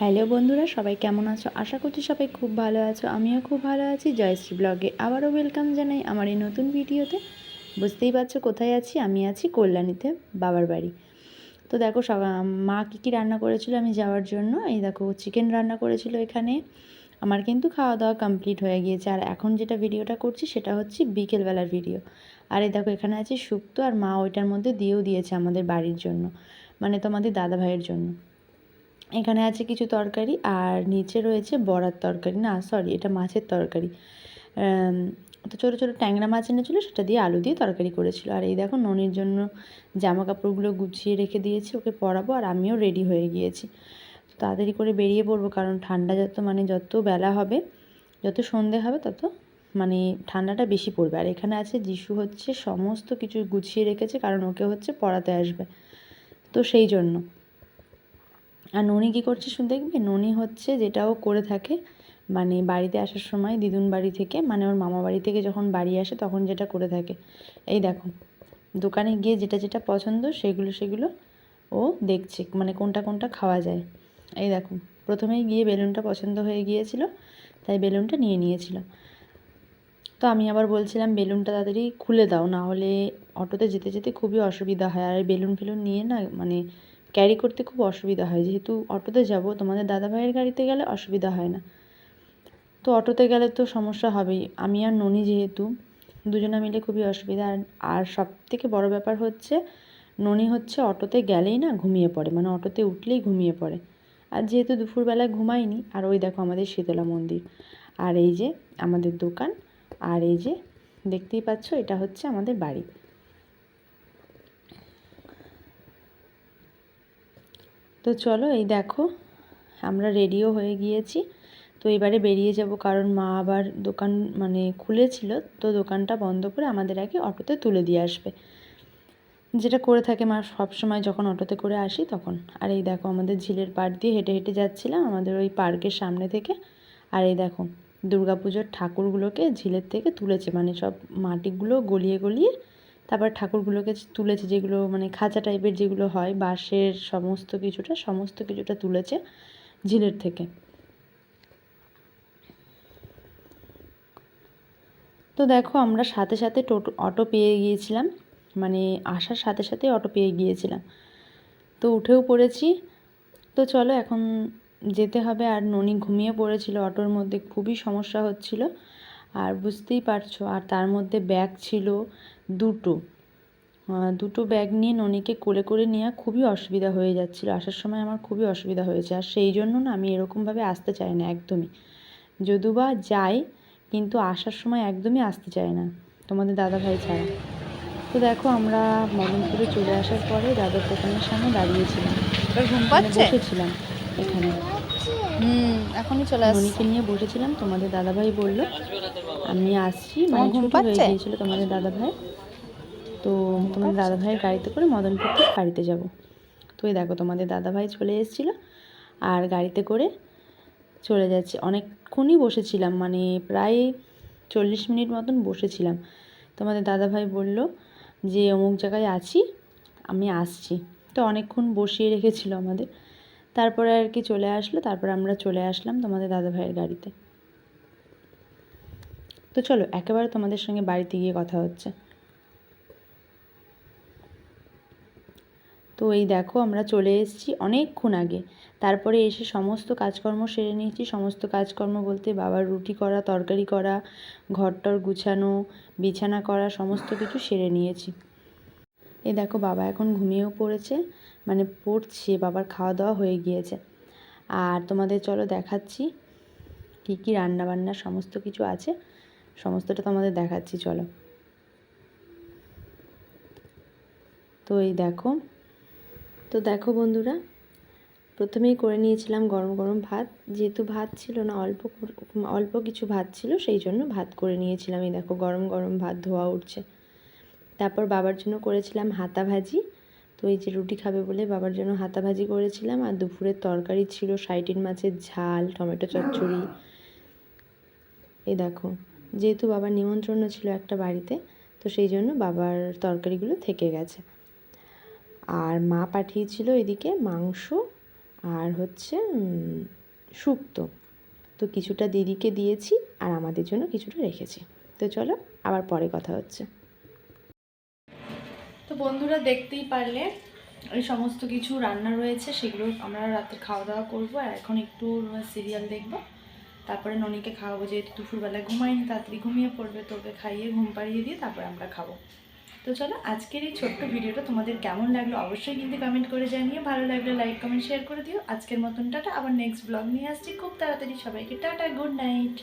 Hello বন্ধুরা, সবাই কেমন আছো? আশা করছি সবাই খুব ভালো আছো। আমিও খুব ভালো আছি। জয়শ্রী ব্লগে আবারও ওয়েলকাম জানাই আমার এই নতুন ভিডিওতে। বুঝতেই পারছো কোথায় আছি, আমি আছি কল্যাণীতে, বাবার বাড়ি। তো দেখো মা কী রান্না করেছিল আমি যাওয়ার জন্য। এই দেখো চিকেন রান্না করেছিল এখানে। আমার কিন্তু খাওয়া দাওয়া কমপ্লিট হয়ে গিয়েছে। আর এখন যেটা ভিডিওটা করছি সেটা হচ্ছে বিকেলবেলার ভিডিও। আর এই দেখো এখানে আছে শুক্তো, আর মা ওইটার মধ্যে দিয়েও দিয়েছে আমাদের বাড়ির জন্য, মানে তোমাদের দাদা ভাইয়ের জন্য। এখানে আছে কিছু তরকারি, আর নিচে রয়েছে বড়ার তরকারি, না সরি এটা মাছের তরকারি। তো ছোটো ছোটো ট্যাংরা মাছ এনেছিলো, সেটা দিয়ে আলু দিয়ে তরকারি করেছিল। আর এই দেখো ননির জন্য জামা কাপড়গুলো গুছিয়ে রেখে দিয়েছি, ওকে পরাবো। আর আমিও রেডি হয়ে গিয়েছি, তাড়াতাড়ি করে বেরিয়ে পড়বো, কারণ ঠান্ডা যত বেলা হবে, যত সন্ধে হবে তত ঠান্ডাটা বেশি পড়বে। আর এখানে আছে যিশু হচ্ছে সমস্ত কিছু গুছিয়ে রেখেছে, কারণ ওকে হচ্ছে পড়াতে আসবে, তো সেই জন্য। আর ননি কী করছে শুধু দেখবে, ননি হচ্ছে যেটাও করে থাকে, বাড়িতে আসার সময় দিদুন বাড়ি থেকে, ওর মামা বাড়ি থেকে যখন বাড়ি আসে তখন যেটা করে থাকে, এই দেখো দোকানে গিয়ে যেটা যেটা পছন্দ সেগুলো ও দেখছে, কোনটা কোনটা খাওয়া যায়। এই দেখো প্রথমেই গিয়ে বেলুনটা পছন্দ হয়ে গিয়েছিল, তাই বেলুনটা নিয়ে নিয়েছিল। তো আমি আবার বলছিলাম বেলুনটা তাড়াতাড়ি খুলে দাও, না হলে অটোতে যেতে যেতে খুবই অসুবিধা হয়। আর বেলুন ফেলুন নিয়ে না ক্যারি করতে খুব অসুবিধা হয়, যেহেতু অটোতে যাব, তোমাদের দাদাভাইয়ের গাড়িতে গেলে অসুবিধা হয় না, তো অটোতে গেলে তো সমস্যা হবেই। আমি আর ননি যেহেতু দুজনে মিলে খুবই অসুবিধা। আর সব থেকে বড় ব্যাপার হচ্ছে ননি হচ্ছে অটোতে গেলেই না ঘুমিয়ে পড়ে, অটোতে উঠলেই ঘুমিয়ে পড়ে। আর যেহেতু দুপুরবেলায় ঘুমায়নি। আর ওই দেখো আমাদের শীতলা মন্দির, আর এই যে আমাদের দোকান, আর এই যে দেখতেই পাচ্ছ এটা হচ্ছে আমাদের বাড়ি। তো চলো, এই দেখো আমরা রেডিও হয়ে গিয়েছি। তো এবারে বেরিয়ে যাব, কারণ মা আবার দোকান খুলেছিল, তো দোকানটা বন্ধ করে আমাদের আগে অটোতে তুলে দিয়ে আসবে, যেটা করে থাকে মা সবসময় যখন অটোতে করে আসি তখন। আর এই দেখো আমাদের ঝিলের পাড় দিয়ে হেঁটে হেঁটে যাচ্ছিলাম আমাদের ওই পার্কের সামনে থেকে। আর এই দেখো দুর্গাপুজোর ঠাকুরগুলোকে ঝিলের থেকে তুলেছে, সব মাটিগুলো গলিয়ে গলিয়ে তারপর ঠাকুরগুলোকে তুলেছে, যেগুলো খাঁচা টাইপের যেগুলো হয় বাঁশের, সমস্ত কিছুটা তুলেছে ঝিলের থেকে। তো দেখো আমরা সাথে সাথে অটো পেয়ে গিয়েছিলাম, আসার সাথে সাথে অটো পেয়ে গিয়েছিলাম, তো উঠেও পড়েছি। তো চলো এখন যেতে হবে। আর ননি ঘুমিয়ে পড়েছিল অটোর মধ্যে, খুবই সমস্যা হচ্ছিল, আর বুঝতেই পারছো। আর তার মধ্যে ব্যাগ ছিল দুটো ব্যাগ নিয়ে ননিকে কোলে করে নেওয়া খুবই অসুবিধা হয়ে যাচ্ছিলো। আসার সময় আমার খুবই অসুবিধা হয়েছে, আর সেই জন্য না আমি এরকমভাবে আসতে চাই না একদমই, যদিও বা যাই, কিন্তু আসার সময় একদমই আসতে চাই না তোমাদের দাদাভাই ছাড়া। তো দেখো আমরা মদনপুরে চলে আসার পরে দাদার দোকানের সামনে দাঁড়িয়েছিলাম, বসেছিলাম এখানে, এখনই চলে আসছি। ননিকে নিয়ে বসেছিলাম। তোমাদের দাদাভাই বলল আমি আসছি, ছুটি হয়ে গিয়েছিল তোমাদের দাদাভাই, তো তোমাদের দাদাভাইয়ের গাড়িতে করে মদনপুর থেকে বাড়িতে যাব। তো এই দেখো তোমাদের দাদাভাই চলে এসেছিলো, আর গাড়িতে করে চলে যাচ্ছে। অনেকক্ষণই বসেছিলাম, প্রায় 40 মিনিট মতন বসেছিলাম। তোমাদের দাদাভাই বলল যে অমুক জায়গায় আছি, আমি আসছি, তো অনেকক্ষণ বসিয়ে রেখেছিল আমাদের। তারপরে আর কি চলে আসলো, তারপর আমরা চলে আসলাম তোমাদের দাদাভাইয়ের গাড়িতে। তো চলো একেবারে তোমাদের সঙ্গে বাড়িতে গিয়ে কথা হচ্ছে। তো এই দেখো আমরা চলে এসেছি অনেকক্ষণ আগে, তারপরে এসে সমস্ত কাজকর্ম সেরে নিয়েছি। সমস্ত কাজকর্ম বলতে বাবার রুটি করা, তরকারি করা, ঘরটর গুছানো, বিছানা করা, সমস্ত কিছু সেরে নিয়েছি। এই দেখো বাবা এখন ঘুমিয়েও পড়েছে, পড়ছে, বাবার খাওয়া দাওয়া হয়ে গিয়েছে। আর তোমাদের চলো দেখাচ্ছি কী কী রান্নাবান্না সমস্ত কিছু আছে, সমস্তটা তোমাদের দেখাচ্ছি চলো। তো এই দেখো, বন্ধুরা, প্রথমেই করে নিয়েছিলাম গরম গরম ভাত, যেহেতু ভাত ছিল না, অল্প কিছু ভাত ছিল, সেই জন্য ভাত করে নিয়েছিলাম। এই দেখো গরম গরম ভাত ধোয়া উঠছে। তারপর বাবার জন্য করেছিলাম হাতা ভাজি, তো এই যে রুটি খাবে বলে বাবার জন্য হাতা ভাজি করেছিলাম। আর দুপুরের তরকারি ছিল সাইটিন মাছের ঝাল, টমেটো চচ্চড়ি। এই দেখো যেহেতু বাবার নিমন্ত্রণ ছিল একটা বাড়িতে, তো সেই জন্য বাবার তরকারিগুলো থেকে গেছে। আর মা পাঠিয়েছিল এদিকে মাংস আর হচ্ছে শুক্তো। তো কিছুটা দিদিকে দিয়েছি আর আমাদের জন্য কিছুটা রেখেছি। তো চলো আবার পরে কথা হচ্ছে। তো বন্ধুরা দেখতেই পারলে এই সমস্ত কিছু রান্না রয়েছে, সেগুলো আমরা রাতে খাওয়া দাওয়া করবো। আর এখন একটু সিরিয়াল দেখবো, তারপরে ননিকে খাওয়াবো, যেহেতু দুপুরবেলায় ঘুমাইনি, তাড়াতাড়ি ঘুমিয়ে পড়বে, তো ওকে খাইয়ে ঘুম পাড়িয়ে দিয়ে তারপরে আমরা খাবো। তো চলো আজকের এই ছোট্ট ভিডিওটা তোমাদের কেমন লাগলো অবশ্যই কিন্তু কমেন্ট করে জানিয়ে, ভালো লাগলে লাইক কমেন্ট শেয়ার করে দিও। আজকের মতন টাটা, আবার নেক্সট ব্লগ নিয়ে আসছি খুব তাড়াতাড়ি। সবাইকে টাটা, গুড নাইট।